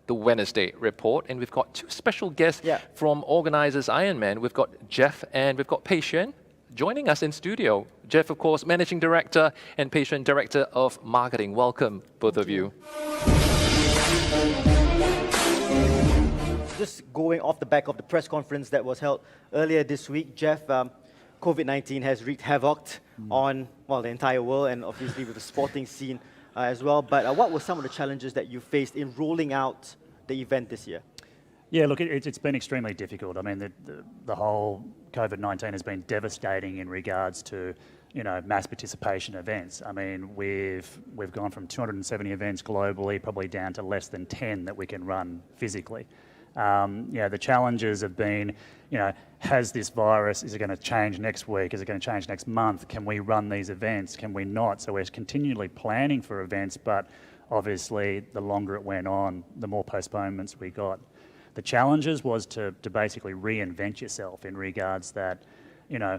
the Wednesday report, and we've got two special guests from organizers IRONMAN. We've got Geoff and we've got Peixuan joining us in studio. Geoff, of course, Managing Director, and Peixuan, Director of Marketing. Welcome, both of you. Just going off the back of the press conference that was held earlier this week, Geoff, COVID-19 has wreaked havoc on, well, the entire world and obviously with the sporting scene as well. But what were some of the challenges that you faced in rolling out the event this year? Yeah, look, it's been extremely difficult. I mean, the whole COVID-19 has been devastating in regards to, you know, mass participation events. I mean, we've gone from 270 events globally, probably down to less than 10 that we can run physically. Yeah, the challenges have been, you know, has this virus, is it going to change next week? Is it going to change next month? Can we run these events? Can we not? So we're continually planning for events, but obviously the longer it went on, the more postponements we got. The challenges was to basically reinvent yourself in regards that, you know,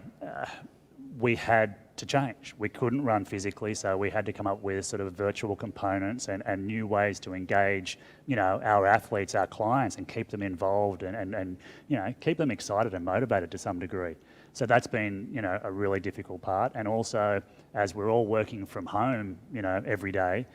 we had to change. We couldn't run physically, so we had to come up with sort of virtual components and new ways to engage, you know, our athletes, our clients, and keep them involved and you know, keep them excited and motivated to some degree. So that's been, you know, a really difficult part. And also, as we're all working from home, you know, every day,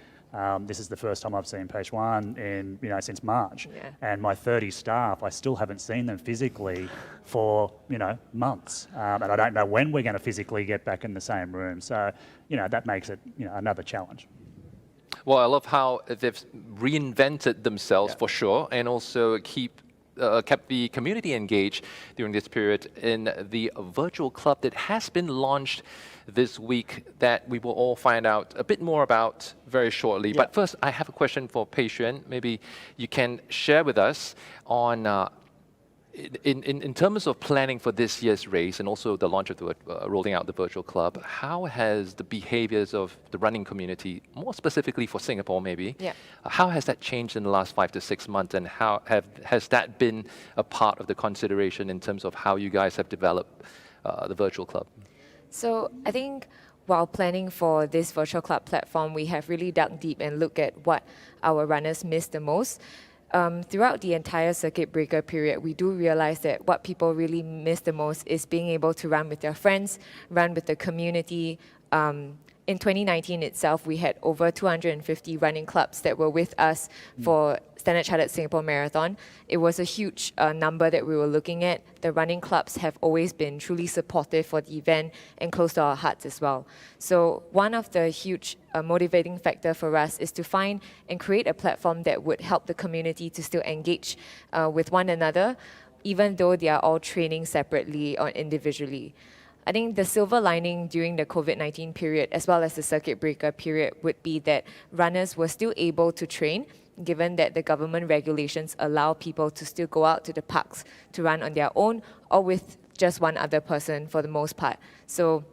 this is the first time I've seen Peixuan in, you know, since March. Yeah. And my 30 staff, I still haven't seen them physically for, you know, months. And I don't know when we're going to physically get back in the same room. So, you know, that makes it, you know, another challenge. Well, I love how they've reinvented themselves for sure, and also kept the community engaged during this period in the virtual club that has been launched this week that we will all find out a bit more about very shortly. But first, I have a question for Peixuan. Maybe you can share with us on, in terms of planning for this year's race and also the launch of the rolling out the virtual club, how has the behaviors of the running community, more specifically for Singapore maybe, how has that changed in the last 5 to 6 months, and how has that been a part of the consideration in terms of how you guys have developed the virtual club? So I think while planning for this virtual club platform, we have really dug deep and looked at what our runners miss the most. Throughout the entire circuit breaker period, we do realize that what people really miss the most is being able to run with their friends, run with the community. In 2019 itself, we had over 250 running clubs that were with us for Standard Chartered Singapore Marathon. It was a huge number that we were looking at. The running clubs have always been truly supportive for the event and close to our hearts as well. So one of the huge motivating factor for us is to find and create a platform that would help the community to still engage with one another, even though they are all training separately or individually. I think the silver lining during the COVID-19 period, as well as the circuit breaker period, would be that runners were still able to train, given that the government regulations allow people to still go out to the parks to run on their own or with just one other person for the most part. So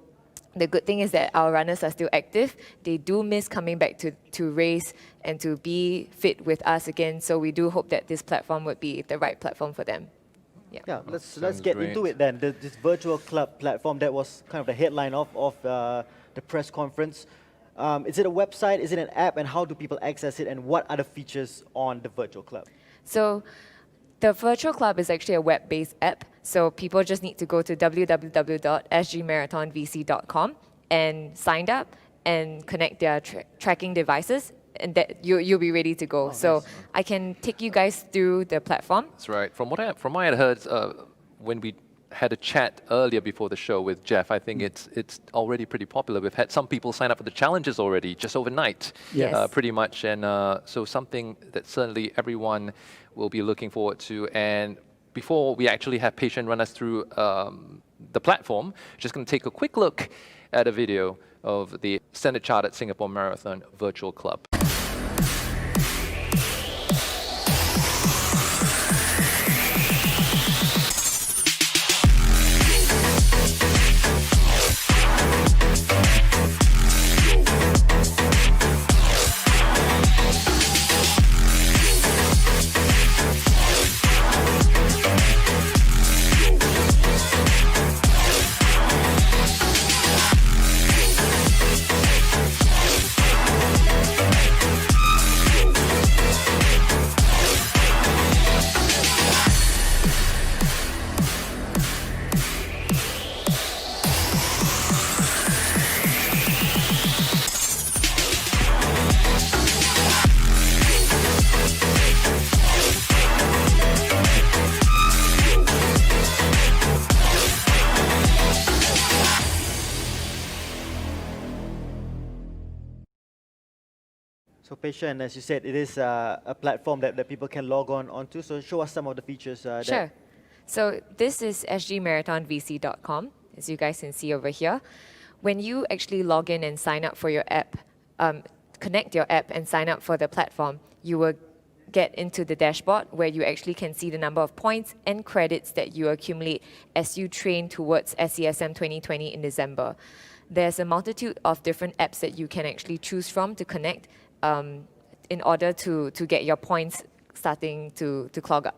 the good thing is that our runners are still active. They do miss coming back to race and to be fit with us again. So we do hope that this platform would be the right platform for them. Yeah, let's get into it then. This virtual club platform, that was kind of the headline of the press conference. Is it a website? Is it an app? And how do people access it? And what are the features on the virtual club? So the virtual club is actually a web-based app. So people just need to go to www.sgmarathonvc.com and sign up and connect their tracking devices, and that you'll be ready to go. So nice. I can take you guys through the platform. That's right. From what I had heard, when we had a chat earlier before the show with Geoff, I think it's already pretty popular. We've had some people sign up for the challenges already, just overnight, pretty much. And so something that certainly everyone will be looking forward to. And before we actually have Peixuan run us through the platform, just going to take a quick look at a video of the Standard Chartered Singapore Marathon Virtual Club. Peixuan, as you said, it is a platform that people can log on onto. So show us some of the features. Sure. So this is sgmarathonvc.com, as you guys can see over here. When you actually log in and sign up for your app, connect your app and sign up for the platform, you will get into the dashboard where you actually can see the number of points and credits that you accumulate as you train towards SCSM 2020 in December. There's a multitude of different apps that you can actually choose from to connect in order to get your points starting to clog up.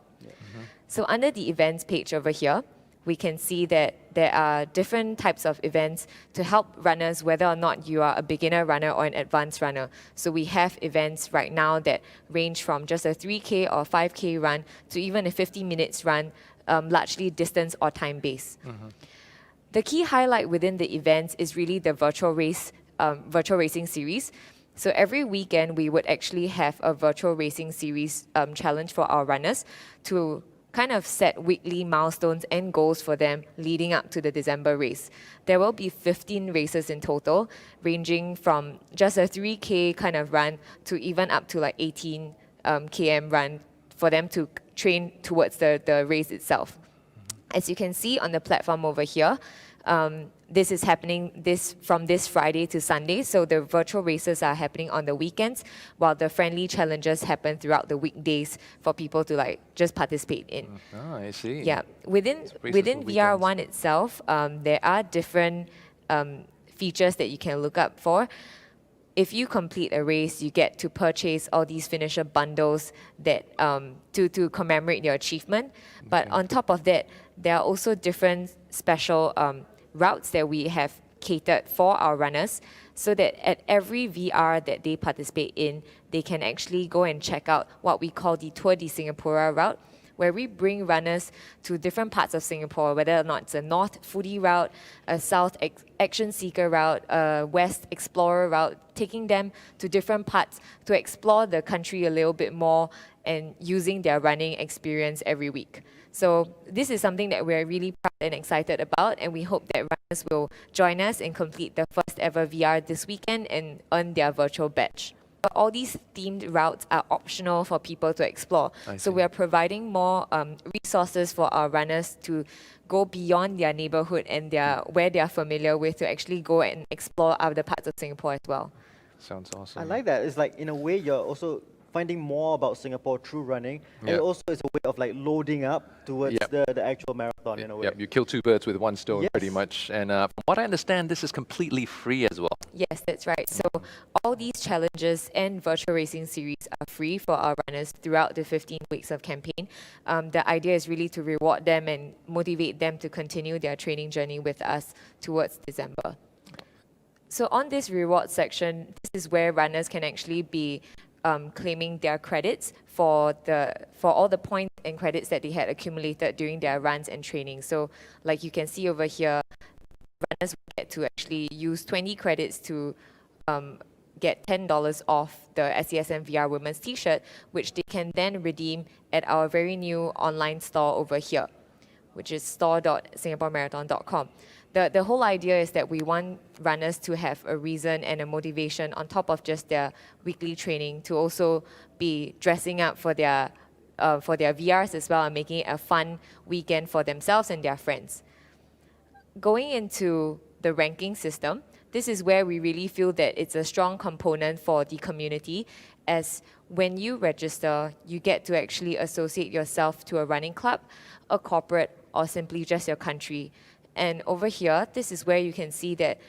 So under the events page over here, we can see that there are different types of events to help runners, whether or not you are a beginner runner or an advanced runner. So we have events right now that range from just a 3K or 5K run to even a 50 minutes run, largely distance or time based. The key highlight within the events is really the virtual racing series. So every weekend, we would actually have a virtual racing series challenge for our runners to kind of set weekly milestones and goals for them leading up to the December race. There will be 15 races in total, ranging from just a 3K kind of run to even up to like 18 km run for them to train towards the race itself. As you can see on the platform over here, this is happening from this Friday to Sunday. So the virtual races are happening on the weekends, while the friendly challenges happen throughout the weekdays for people to like just participate in. Oh, I see. Yeah, within weekends. VR1 itself, there are different features that you can look up for. If you complete a race, you get to purchase all these finisher bundles that to commemorate your achievement. But on top of that, there are also different special routes that we have catered for our runners, so that at every VR that they participate in, they can actually go and check out what we call the Tour de Singapura route, where we bring runners to different parts of Singapore, whether or not it's a North Foodie route, a South Action Seeker route, a West Explorer route, taking them to different parts to explore the country a little bit more and using their running experience every week. So this is something that we're really proud and excited about, and we hope that runners will join us and complete the first ever VR this weekend and earn their virtual badge. But all these themed routes are optional for people to explore. So we are providing more resources for our runners to go beyond their neighborhood and where they are familiar with, to actually go and explore other parts of Singapore as well. Sounds awesome. I like that. It's like, in a way, you're also finding more about Singapore through running, and also it's a way of like loading up towards the actual marathon in a way. Yep, you kill two birds with one stone, Yes. pretty much. And from what I understand, this is completely free as well. Yes, that's right. So all these challenges and virtual racing series are free for our runners throughout the 15 weeks of campaign. The idea is really to reward them and motivate them to continue their training journey with us towards December. So on this reward section, this is where runners can actually be claiming their credits for all the points and credits that they had accumulated during their runs and training. So like you can see over here, runners will get to actually use 20 credits to get $10 off the SCSM VR Women's t-shirt, which they can then redeem at our very new online store over here, which is store.singaporemarathon.com. The whole idea is that we want runners to have a reason and a motivation on top of just their weekly training to also be dressing up for their VRs as well and making it a fun weekend for themselves and their friends. Going into the ranking system, this is where we really feel that it's a strong component for the community, as when you register, you get to actually associate yourself to a running club, a corporate, or simply just your country. And over here, this is where you can see that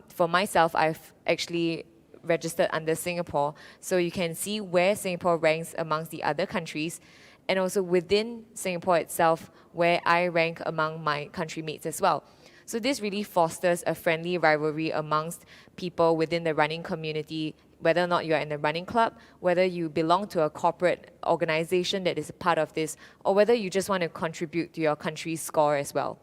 for myself, I've actually registered under Singapore. So you can see where Singapore ranks amongst the other countries, and also within Singapore itself, where I rank among my country mates as well. So this really fosters a friendly rivalry amongst people within the running community, whether or not you're in a running club, whether you belong to a corporate organization that is a part of this, or whether you just want to contribute to your country's score as well.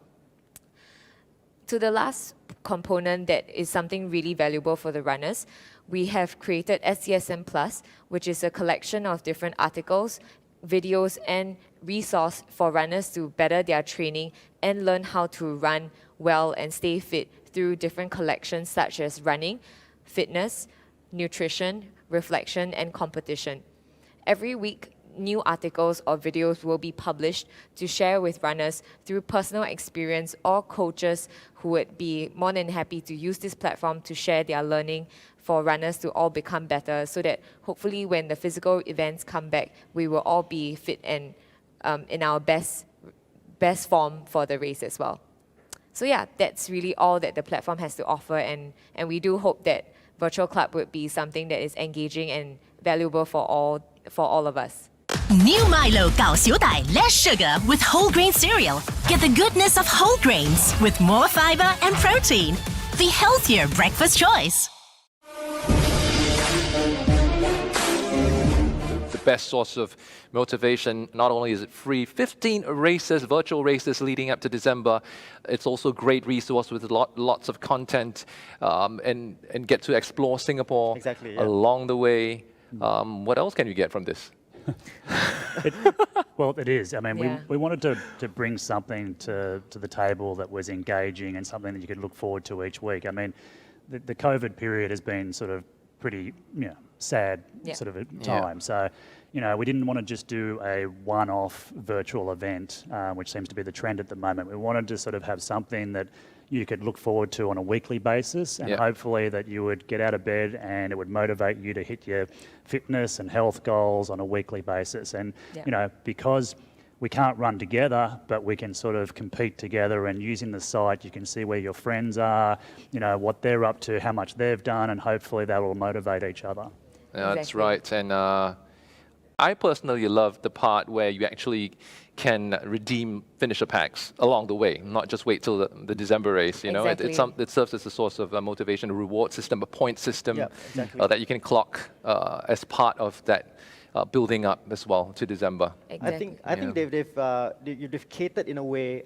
To the last component that is something really valuable for the runners, we have created SCSM Plus, which is a collection of different articles, videos, and resource for runners to better their training and learn how to run well and stay fit through different collections such as running, fitness, nutrition, reflection, and competition. Every week, new articles or videos will be published to share with runners through personal experience or coaches who would be more than happy to use this platform to share their learning for runners to all become better, so that hopefully when the physical events come back, we will all be fit and in our best form for the race as well. So yeah, that's really all that the platform has to offer, and we do hope that Virtual Club would be something that is engaging and valuable for all of us. New Milo 搞小袋 less sugar with whole grain cereal. Get the goodness of whole grains with more fiber and protein. The healthier breakfast choice. The best source of motivation. Not only is it free, 15 races, virtual races leading up to December. It's also a great resource with lots of content and get to explore Singapore Exactly, yeah. along the way. What else can you get from this? Well, it is. I mean, Yeah. we wanted to bring something to the table that was engaging and something that you could look forward to each week. I mean, the COVID period has been sort of pretty, sad Yeah. sort of a time. So, we didn't want to just do a one-off virtual event, which seems to be the trend at the moment. We wanted to sort of have something that you could look forward to on a weekly basis, and Yeah. hopefully that you would get out of bed and it would motivate you to hit your fitness and health goals on a weekly basis. And, Yeah. because we can't run together, but we can sort of compete together, and using the site, you can see where your friends are, what they're up to, how much they've done, and hopefully that will motivate each other. Yeah, that's Exactly. right. And I personally love the part where you actually can redeem finisher packs along the way, not just wait till the December race. Exactly. It serves as a source of motivation, a reward system, a point system Yeah, exactly. that you can clock as part of that building up as well to December. Exactly. I think they've catered in a way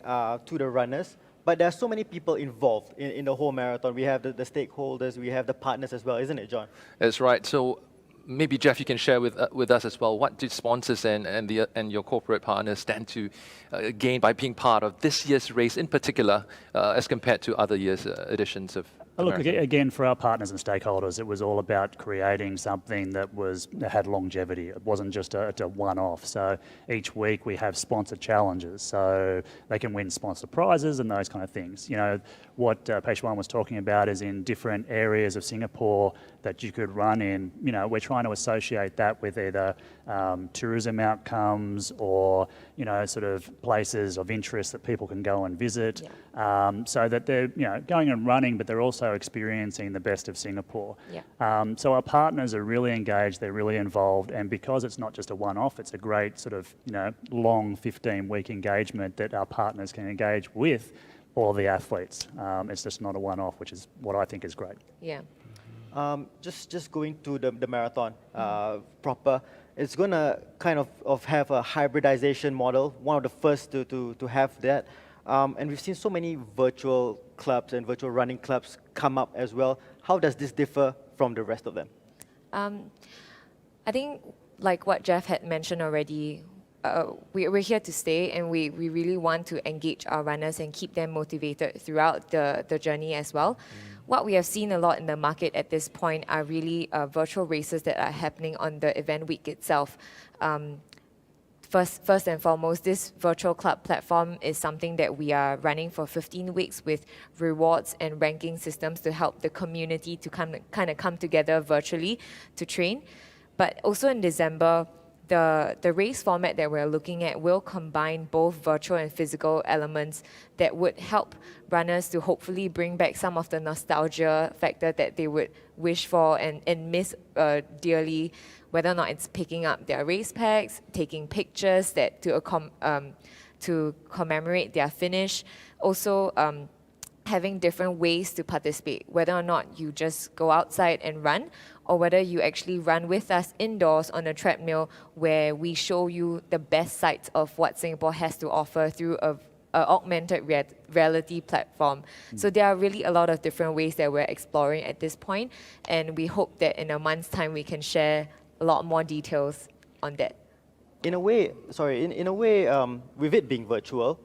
to the runners, but there are so many people involved in the whole marathon. We have the stakeholders, we have the partners as well, isn't it, John? That's right. So maybe Geoff, you can share with us as well. What do sponsors and your corporate partners stand to gain by being part of this year's race in particular, as compared to other years' editions of? the Look, marathon? again, for our partners and stakeholders, it was all about creating something that had longevity. It wasn't just a one-off. So each week we have sponsor challenges, so they can win sponsor prizes and those kind of things. What Peixuan was talking about is in different areas of Singapore that you could run in. We're trying to associate that with either tourism outcomes or sort of places of interest that people can go and visit, so that they're going and running, but they're also experiencing the best of Singapore. Yeah. So our partners are really engaged, they're really involved, and because it's not just a one-off, it's a great sort of long 15-week engagement that our partners can engage with all the athletes. It's just not a one-off, which is what I think is great. Yeah. Just going to the marathon proper, it's going to kind of have a hybridization model, one of the first to have that. And we've seen so many virtual clubs and virtual running clubs come up as well. How does this differ from the rest of them? I think, like what Geoff had mentioned already, we're here to stay, and we really want to engage our runners and keep them motivated throughout the journey as well. What we have seen a lot in the market at this point are really virtual races that are happening on the event week itself. First and foremost, this virtual club platform is something that we are running for 15 weeks with rewards and ranking systems to help the community to kind of come together virtually to train. But also in December, the race format that we're looking at will combine both virtual and physical elements that would help runners to hopefully bring back some of the nostalgia factor that they would wish for and miss dearly, whether or not it's picking up their race packs, taking pictures that to commemorate their finish, also having different ways to participate, whether or not you just go outside and run, or whether you actually run with us indoors on a treadmill where we show you the best sides of what Singapore has to offer through a augmented reality platform. So there are really a lot of different ways that we're exploring at this point, and we hope that in a month's time we can share a lot more details on that. In a way, with it being virtual,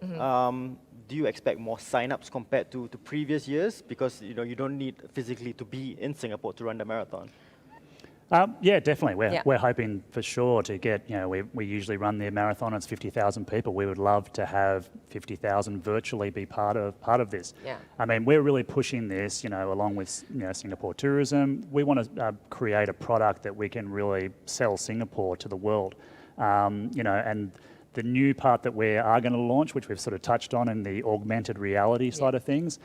do you expect more sign-ups compared to previous years? Because you don't need physically to be in Singapore to run the marathon. Yeah, definitely. Yeah. We're hoping for sure to get, we usually run the marathon, it's 50,000 people. We would love to have 50,000 virtually be part of this. Yeah. I mean, we're really pushing this, along with Singapore tourism. We want to create a product that we can really sell Singapore to the world. And the new part that we are going to launch, which we've sort of touched on in the augmented reality side of things,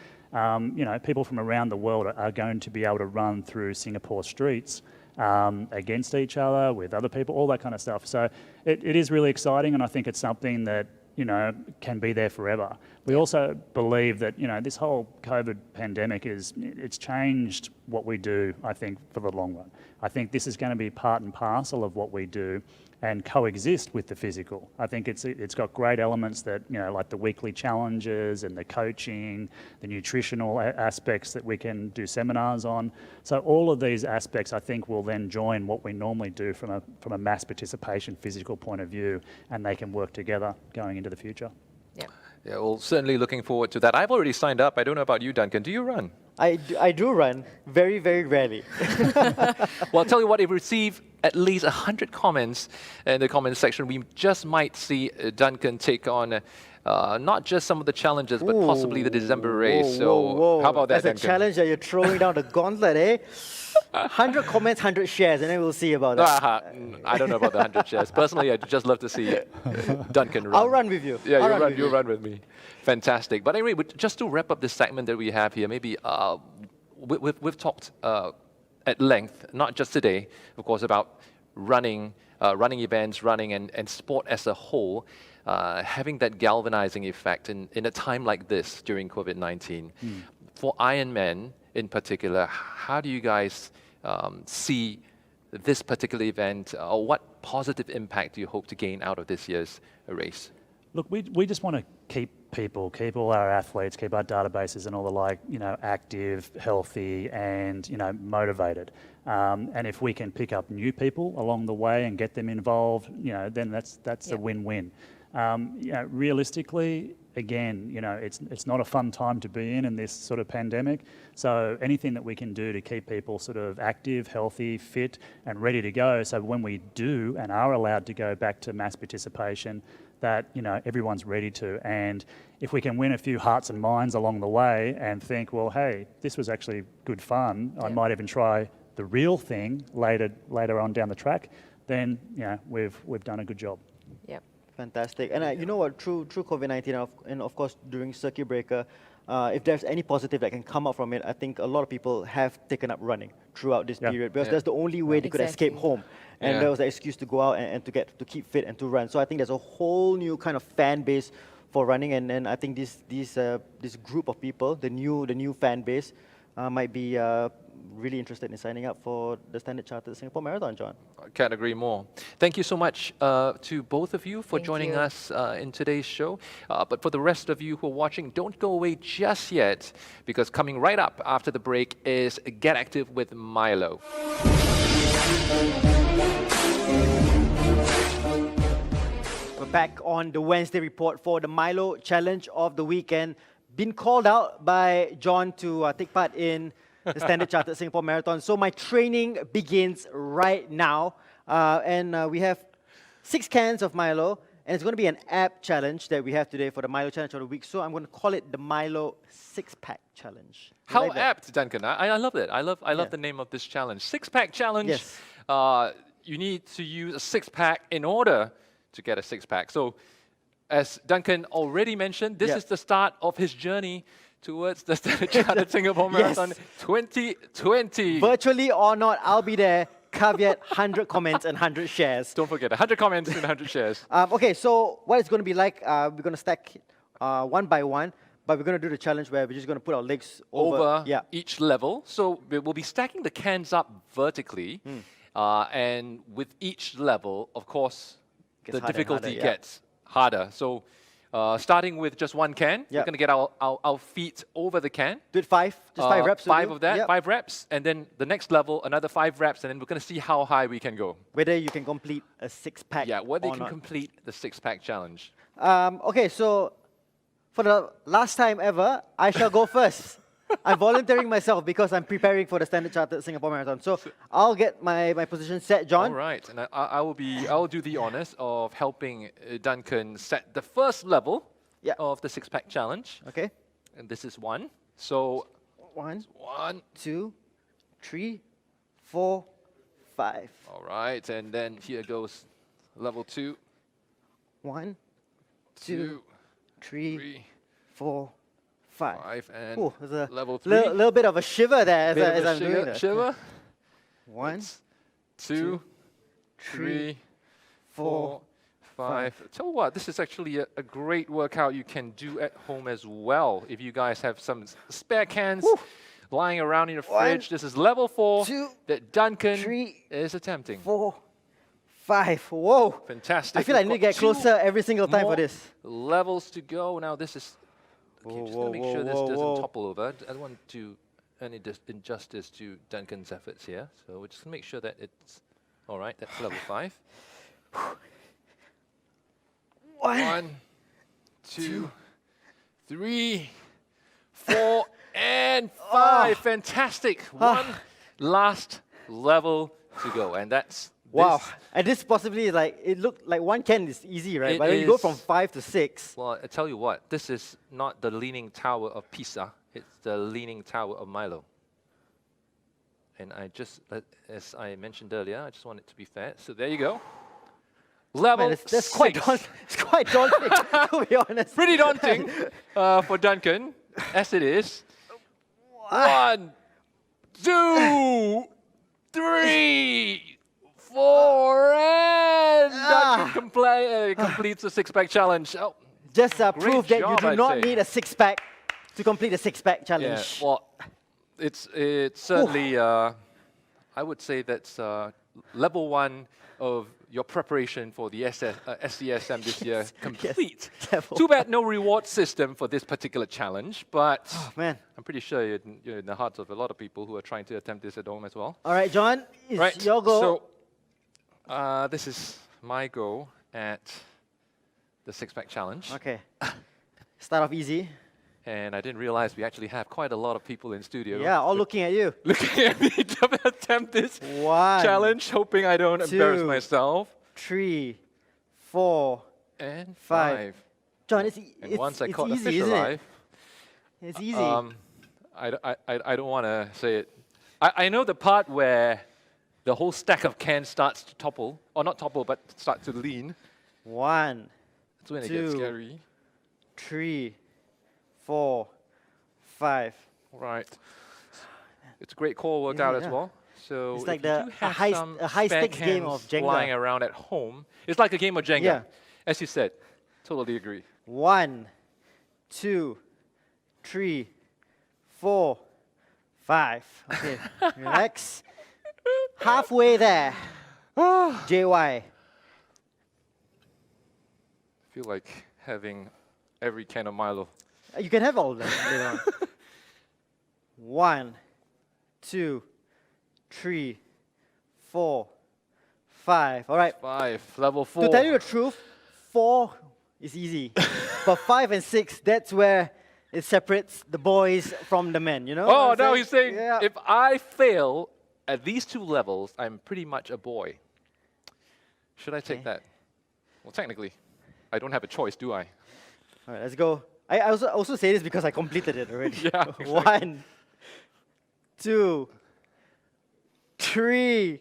people from around the world are going to be able to run through Singapore streets against each other, with other people, all that kind of stuff. So it is really exciting, and I think it's something that can be there forever. We also believe that this whole COVID pandemic it's changed what we do, I think, for the long run. I think this is going to be part and parcel of what we do and coexist with the physical. I think it's got great elements that, like the weekly challenges and the coaching, the nutritional aspects that we can do seminars on. So all of these aspects, I think, will then join what we normally do from a mass participation physical point of view, and they can work together going into the future. Yeah. Yeah, well, certainly looking forward to that. I've already signed up. I don't know about you, Duncan. Do you run? I do run, very, very rarely. Well, I'll tell you what, if we receive at least 100 comments in the comments section, we just might see Duncan take on not just some of the challenges, but possibly the December race. So how about that, That's Duncan? a challenge that you're throwing down the gauntlet, eh? 100 comments, 100 shares, and then we'll see about that. I don't know about the 100 shares. Personally, I'd just love to see Duncan run. I'll run with you. Yeah, you'll run with me. Fantastic. But anyway, just to wrap up this segment that we have here, maybe we've talked at length, not just today, of course, about running events, running and sport as a whole, having that galvanizing effect in a time like this during COVID-19. For IRONMAN in particular, how do you guys see this particular event, or what positive impact do you hope to gain out of this year's race? Look, we just want to keep all our athletes, keep our databases and all the like, active, healthy, and motivated. And if we can pick up new people along the way and get them involved, then that's a win-win. Realistically, again, it's not a fun time to be in this sort of pandemic. So anything that we can do to keep people sort of active, healthy, fit, and ready to go, so when we do and are allowed to go back to mass participation, that everyone's ready to. And if we can win a few hearts and minds along the way and think, well, hey, this was actually good fun, I might even try the real thing later on down the track, then we've done a good job. Yep. Fantastic. And you know what, through COVID-19 and of course during circuit breaker, if there's any positive that can come out from it, I think a lot of people have taken up running throughout this period, because that's the only way they could escape home. And there was an excuse to go out and to keep fit and to run. So I think there's a whole new kind of fan base for running, and I think this group of people, the new fan base, might be really interested in signing up for the Standard Chartered Singapore Marathon, John. I can't agree more. Thank you so much to both of you for Thank joining you. us in today's show. But for the rest of you who are watching, don't go away just yet, because coming right up after the break is Get Active with Milo. We're back on the Wednesday report for the Milo Challenge of the Weekend. Been called out by John to take part in the Standard Chartered Singapore Marathon. So my training begins right now. And we have 6 cans of Milo. And it's going to be an app challenge that we have today for the Milo Challenge of the Week. So I'm going to call it the Milo 6-Pack Challenge. You How like that? apt, Duncan. I love it. I love the name of this challenge. 6-pack challenge. Yes. You need to use a 6-pack in order to get a 6-pack. So as Duncan already mentioned, this is the start of his journey towards the Standard Chartered Singapore Marathon 2020. Virtually or not, I'll be there. Caveat, 100 comments and 100 shares. Don't forget, 100 comments and 100 shares. Okay, so what it's going to be like, we're going to stack one by one, but we're going to do the challenge where we're just going to put our legs over each level. So we'll be stacking the cans up vertically, and with each level, of course, Gets the harder and difficulty harder, gets harder. So starting with just one can, we're going to get our feet over the can. Do it 5, just 5 reps. 5 of that, 5 reps, and then the next level, another 5 reps, and then we're going to see how high we can go. Whether you can complete a 6-pack Yeah, whether you or can not. complete the 6-pack challenge. Okay, so for the last time ever, I shall go first. I'm volunteering myself because I'm preparing for the Standard Chartered Singapore Marathon. So I'll get my position set, John. All right, and I will do the honors of helping Duncan set the first level Yeah. of the six-pack challenge. Okay. And this is 1. So 1, 1. 2, 3, 4, 5. All right, and then here goes level 2. 1, 2, 3, 3, 4, 5. 5, and Oh, there's a level 3. little bit of a shiver there Bit of as a I'm doing that. shiver. 1, 2, 3, 4, 5. Tell you what, this is actually a great workout you can do at home as well. If you guys have some spare cans lying around in your fridge, this is level 4 2, that Duncan 3, is attempting. 4, 5. Whoa. Fantastic. I feel like I We've need to got get closer every single time for more this. levels to go. Now this is... Okay, I'm just going to make sure this doesn't whoa. topple over. I don't want to do any injustice to Duncan's efforts here. So we're just going to make sure that it's... All right, that's level 5. 1, 2, 3, 4, and 5. Fantastic. One last level to go. And that's Wow. this. And this possibly, like, it looked like one can is easy, right? It But when you go is. from 5 to 6, Well, I tell you what, this is not the Leaning Tower of Pisa. It's the Leaning Tower of Milo. And I just, as I mentioned earlier, I just want it to be fair. So there you go. Level man, that's quite 6. it's quite daunting, to be honest. Pretty daunting for Duncan, as it is. 1, 2, 3, 4, and Duncan completes the six-pack challenge. Oh, Just Great prove that you job, do I'd not say. need a six-pack to complete a six-pack challenge. yeah. Well, it's certainly, I would say that's level 1 of your preparation for the SCSM this year complete. Level Too bad no reward system for this particular challenge, but Man. I'm pretty sure you're in the hearts of a lot of people who are trying to attempt this at home as well. All right, John, it's Right, your goal. so this is my goal at the six-pack challenge. Okay. Start off easy. And I didn't realize we actually have quite a lot of people in studio. Yeah, all looking at you. Looking at me to attempt this 1, challenge, hoping I don't embarrass 2, myself. 3, 4, And 5. John, it's And once I it's caught a easy, fish isn't alive, it? It's easy. I don't want to say it. I know the part where the whole stack of cans starts to topple, or not topple, but start to lean. 1, That's when it 2, gets scary. 3, 4, 5. Right. It's a great core workout as yeah. well. So It's if like you do a have high- some a high-stakes spare game of cans Jenga. lying around at home, it's like a game of Jenga. Yeah. As you said, totally agree. 1, 2, 3, 4, 5. Okay, relax. Halfway there. JY. I feel like having every can of Milo. You can have all of them later on. 1, 2, 3, 4, 5. All right. 5, level 4. To tell you the truth, 4 is easy. But 5 and 6, that's where it separates the boys from the men, you know? what Oh, I'm now saying? he's saying Yeah. if I fail at these 2 levels, I'm pretty much a boy. Should I take Okay. that? Well, technically, I don't have a choice, do I? All right, let's go. I also say this because I completed it already. Yeah, exactly. 1, 2, 3,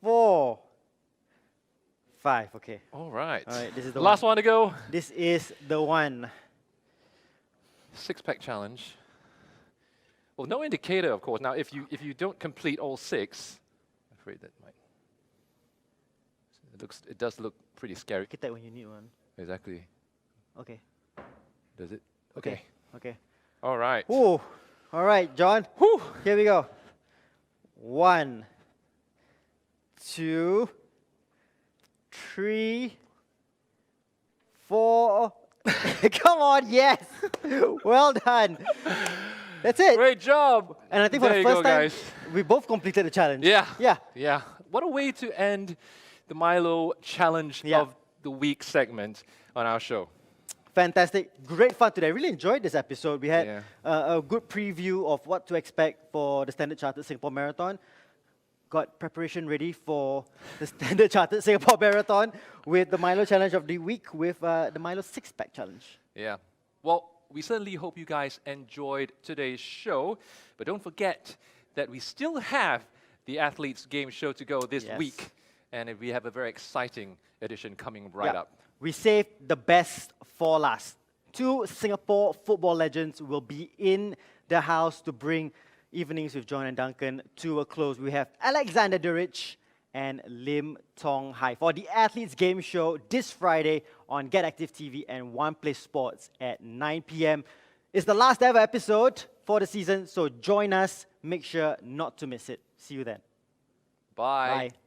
4, 5. Okay. All right. All right, this is the last one to go. This is the one. Six-pack challenge. Well, no indicator, of course. Now, if you don't complete all 6, I'm afraid that might. It does look pretty scary. Get that when you need one. Exactly. Okay. Does it? Okay. Okay. All right. Ooh. All right, John. Whew. Here we go. 1, 2, 3, 4. Come on, yes. Well done. That's it. Great job. And I think There for the you first go, time, guys. we both completed the challenge. Yeah. Yeah. Yeah. What a way to end the Milo challenge Yeah. of the week segment on our show. Fantastic. Great fun today. I really enjoyed this episode. We had Yeah. a good preview of what to expect for the Standard Chartered Singapore Marathon. Got preparation ready for the Standard Chartered Singapore Marathon with the Milo Challenge of the Week with the Milo Six-Pack Challenge. Yeah. Well, we certainly hope you guys enjoyed today's show, but don't forget that we still have the Athletes Game Show to go this Yes. week, and we have a very exciting edition coming right Yeah. up. We saved the best for last. 2 Singapore football legends will be in the house to bring Evenings with John and Duncan to a close. We have Alexander Durich and Lim Tong Hai for the Athletes Game Show this Friday on Get Active TV and One Play Sports at 9 p.m. It's the last ever episode for the season, so join us. Make sure not to miss it. See you then. Bye. Bye.